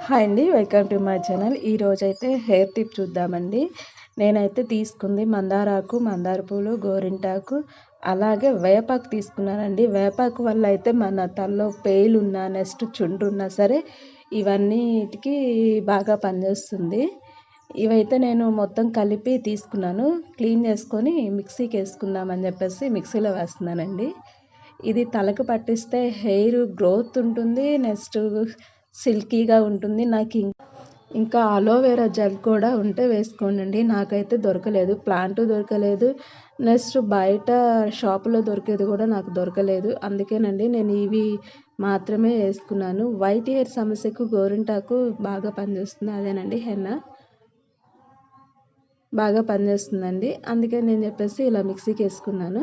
Hi అండి. Welcome to my channel. ఈరోజైతే hair tip చూద్దామండి. నేనైతే తీసుకుంది మందారాకు, మందార పూలు, గోరింటాకు, అలాగే వేపాకు తీసుకున్నానండి. వేపాకు వల్ల అయితే మన తలలో పేలున్నా, నెక్స్ట్ చుండ్రున్నా సరే ఇవన్నిటికి బాగా పనిచేస్తుంది. ఇవైతే నేను మొత్తం కలిపి తీసుకున్నాను. క్లీన్ చేసుకొని మిక్సీకి వేసుకుందామని చెప్పేసి మిక్సీలో వేస్తున్నానండి. ఇది తలకు పట్టిస్తే హెయిర్ గ్రోత్ ఉంటుంది, నెక్స్ట్ సిల్కీగా ఉంటుంది. ఇంకా అలోవెరా జెల్ కూడా ఉంటే వేసుకోండి. నాకైతే దొరకలేదు, ప్లాంట్ దొరకలేదు, నెక్స్ట్ బయట షాపులో దొరికేది కూడా నాకు దొరకలేదు. అందుకేనండి నేను ఇవి మాత్రమే వేసుకున్నాను. వైట్ హెయిర్ సమస్యకు గోరింటాకు బాగా పనిచేస్తుంది. అదేనండి హెన్నా బాగా పనిచేస్తుందండి. అందుకే నేను చెప్పేసి ఇలా మిక్సీకి వేసుకున్నాను.